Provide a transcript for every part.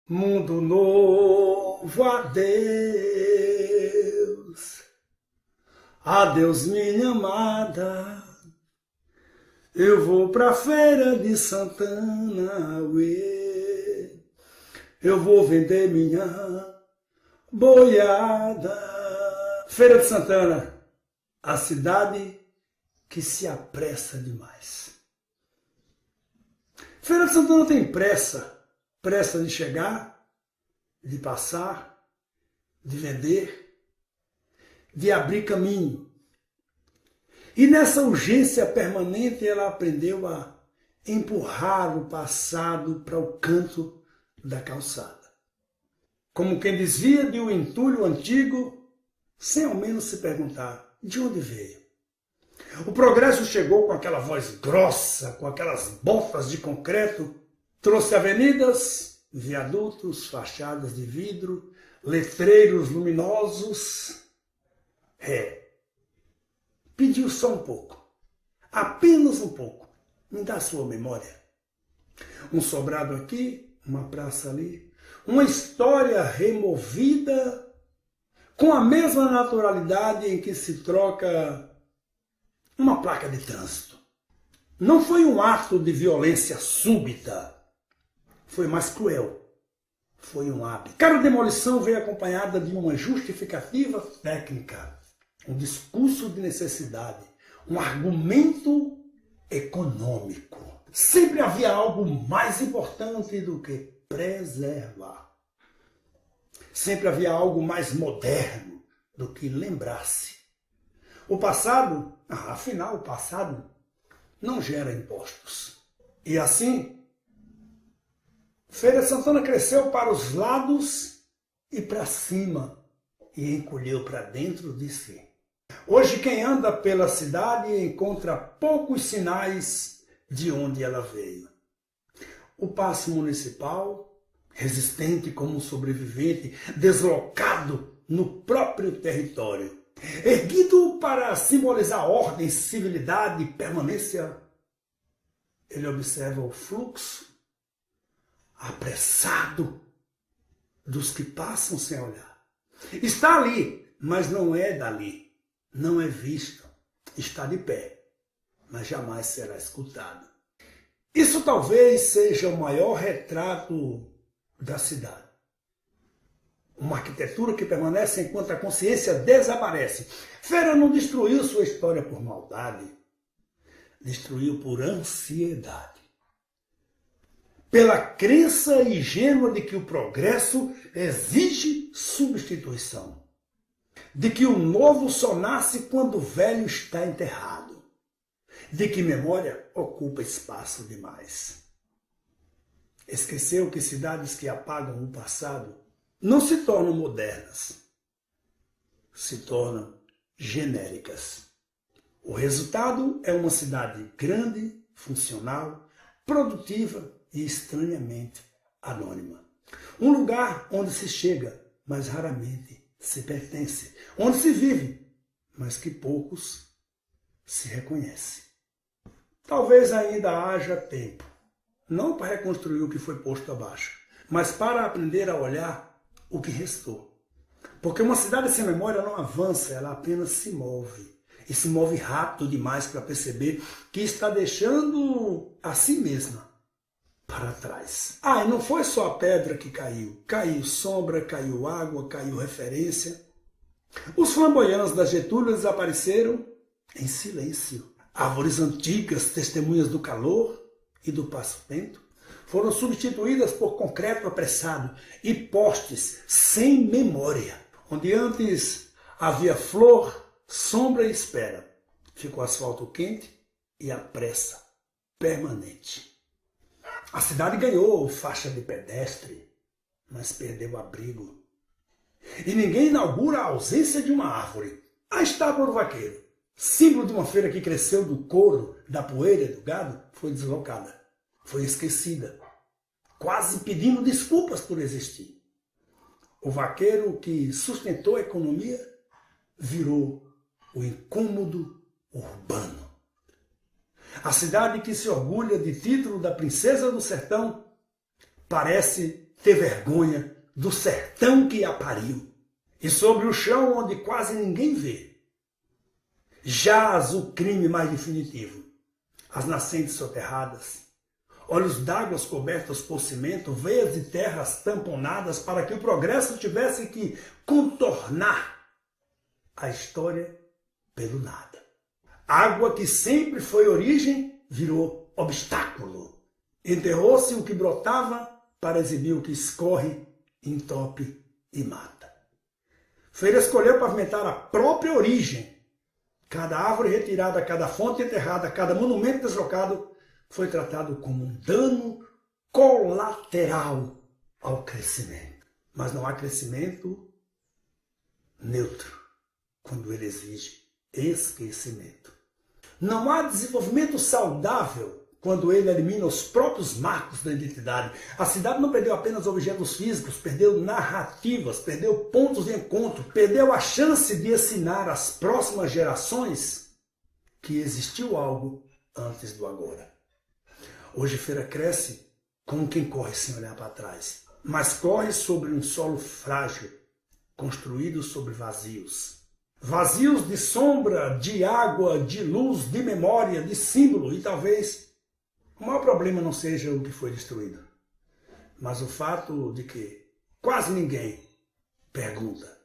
Mundo novo, adeus, adeus minha amada, eu vou pra feira de Santana, uê, eu vou vender minha boiada. Feira de Santana, a cidade que se apressa demais. Feira de Santana tem pressa de chegar, de passar, de vender, de abrir caminho. E nessa urgência permanente ela aprendeu a empurrar o passado para o canto da calçada. Como quem desvia de um entulho antigo, sem ao menos se perguntar de onde veio. O progresso chegou com aquela voz grossa, com aquelas botas de concreto, trouxe avenidas, viadutos, fachadas de vidro, letreiros luminosos. Pediu só um pouco, apenas um pouco. Me dá sua memória. Um sobrado aqui, uma praça ali, uma história removida com a mesma naturalidade em que se troca uma placa de trânsito. Não foi um ato de violência súbita. Foi mais cruel. Foi um hábito. Cada demolição veio acompanhada de uma justificativa técnica, um discurso de necessidade, um argumento econômico. Sempre havia algo mais importante do que preservar. Sempre havia algo mais moderno do que lembrar-se. O passado, afinal, o passado não gera impostos. E assim, Feira de Santana cresceu para os lados e para cima e encolheu para dentro de si. Hoje quem anda pela cidade encontra poucos sinais de onde ela veio. O paço municipal, resistente como um sobrevivente, deslocado no próprio território, erguido para simbolizar ordem, civilidade e permanência, ele observa o fluxo apressado dos que passam sem olhar. Está ali, mas não é dali. Não é visto. Está de pé, mas jamais será escutado. Isso talvez seja o maior retrato da cidade. Uma arquitetura que permanece enquanto a consciência desaparece. Feira não destruiu sua história por maldade. Destruiu por ansiedade. Pela crença ingênua de que o progresso exige substituição. De que o novo só nasce quando o velho está enterrado. De que memória ocupa espaço demais. Esqueceu que cidades que apagam o passado não se tornam modernas, se tornam genéricas. O resultado é uma cidade grande, funcional, produtiva e estranhamente anônima. Um lugar onde se chega, mas raramente se pertence. Onde se vive, mas que poucos se reconhecem. Talvez ainda haja tempo, não para reconstruir o que foi posto abaixo, mas para aprender a olhar o que restou. Porque uma cidade sem memória não avança, ela apenas se move. E se move rápido demais para perceber que está deixando a si mesma para trás. E não foi só a pedra que caiu. Caiu sombra, caiu água, caiu referência. Os flamboyantes da Getúlio desapareceram em silêncio. Árvores antigas, testemunhas do calor e do passo-vento, foram substituídas por concreto apressado e postes sem memória. Onde antes havia flor, sombra e espera, ficou asfalto quente e a pressa permanente. A cidade ganhou faixa de pedestre, mas perdeu abrigo. E ninguém inaugura a ausência de uma árvore. A estábua do vaqueiro, símbolo de uma feira que cresceu do couro, da poeira e do gado, foi deslocada, foi esquecida, quase pedindo desculpas por existir. O vaqueiro que sustentou a economia virou o incômodo urbano. A cidade que se orgulha de título da princesa do sertão parece ter vergonha do sertão que a pariu. E sobre o chão onde quase ninguém vê, jaz o crime mais definitivo. As nascentes soterradas, olhos d'água cobertos por cimento, veias de terras tamponadas para que o progresso tivesse que contornar a história pelo nada. Água que sempre foi origem virou obstáculo. Enterrou-se o que brotava para exibir o que escorre, entope e mata. Feira escolheu pavimentar a própria origem. Cada árvore retirada, cada fonte enterrada, cada monumento deslocado foi tratado como um dano colateral ao crescimento. Mas não há crescimento neutro quando ele exige esquecimento. Não há desenvolvimento saudável quando ele elimina os próprios marcos da identidade. A cidade não perdeu apenas objetos físicos, perdeu narrativas, perdeu pontos de encontro, perdeu a chance de ensinar às próximas gerações que existiu algo antes do agora. Hoje Feira cresce como quem corre sem olhar para trás, mas corre sobre um solo frágil, construído sobre vazios. Vazios de sombra, de água, de luz, de memória, de símbolo, e talvez o maior problema não seja o que foi destruído, mas o fato de que quase ninguém pergunta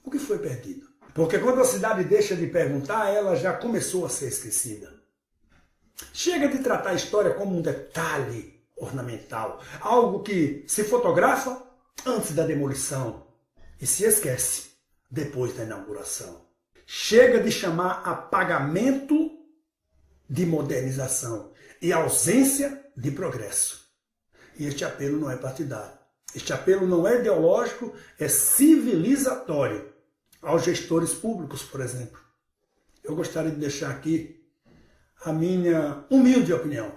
o que foi perdido. Porque quando a cidade deixa de perguntar, ela já começou a ser esquecida. Chega de tratar a história como um detalhe ornamental, algo que se fotografa antes da demolição e se esquece depois da inauguração. Chega de chamar apagamento de modernização e ausência de progresso. E este apelo não é partidário. Este apelo não é ideológico, é civilizatório. Aos gestores públicos, por exemplo. Eu gostaria de deixar aqui a minha humilde opinião.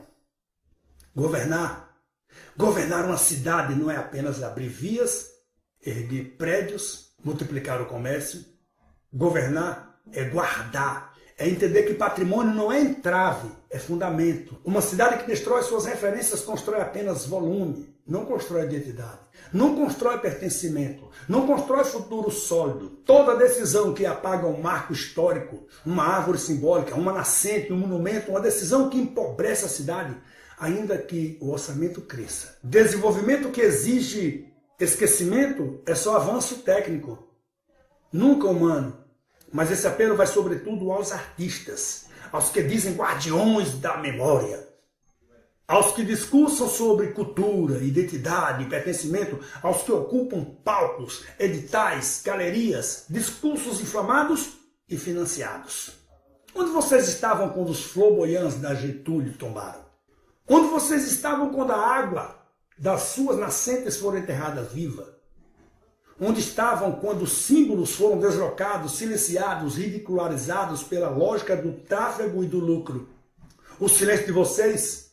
Governar uma cidade não é apenas abrir vias, erguer prédios, multiplicar o comércio. Governar é guardar, é entender que patrimônio não é entrave, é fundamento. Uma cidade que destrói suas referências constrói apenas volume, não constrói identidade, não constrói pertencimento, não constrói futuro sólido. Toda decisão que apaga um marco histórico, uma árvore simbólica, uma nascente, um monumento, uma decisão que empobrece a cidade, ainda que o orçamento cresça. Desenvolvimento que exige esquecimento é só avanço técnico, nunca humano. Mas esse apelo vai sobretudo aos artistas, aos que dizem guardiões da memória, aos que discursam sobre cultura, identidade e pertencimento, aos que ocupam palcos, editais, galerias, discursos inflamados e financiados. Onde vocês estavam quando os flamboyants da Getúlio tombaram? Onde vocês estavam quando a água das suas nascentes foram enterradas viva? Onde estavam quando os símbolos foram deslocados, silenciados, ridicularizados pela lógica do tráfego e do lucro? O silêncio de vocês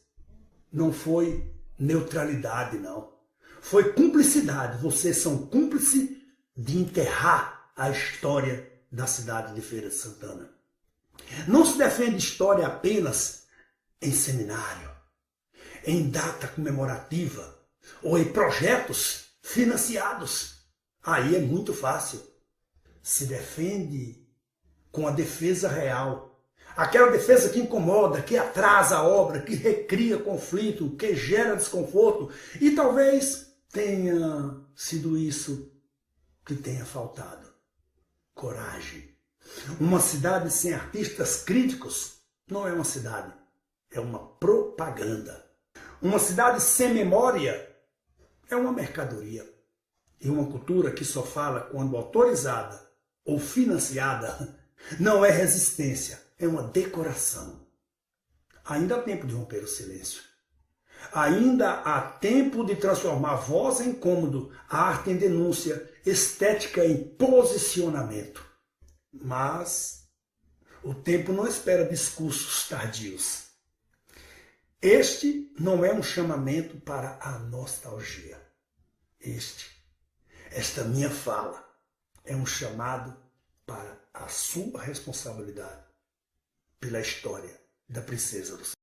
não foi neutralidade, não. Foi cumplicidade. Vocês são cúmplices de enterrar a história da cidade de Feira de Santana. Não se defende história apenas em seminário, em data comemorativa ou em projetos financiados. Aí é muito fácil. Se defende com a defesa real. Aquela defesa que incomoda, que atrasa a obra, que recria conflito, que gera desconforto. E talvez tenha sido isso que tenha faltado. Coragem. Uma cidade sem artistas críticos não é uma cidade, é uma propaganda. Uma cidade sem memória é uma mercadoria. E uma cultura que só fala quando autorizada ou financiada não é resistência, é uma decoração. Ainda há tempo de romper o silêncio. Ainda há tempo de transformar voz em incômodo, a arte em denúncia, estética em posicionamento. Mas o tempo não espera discursos tardios. Este não é um chamamento para a nostalgia. Esta minha fala é um chamado para a sua responsabilidade pela história da Princesa do Céu.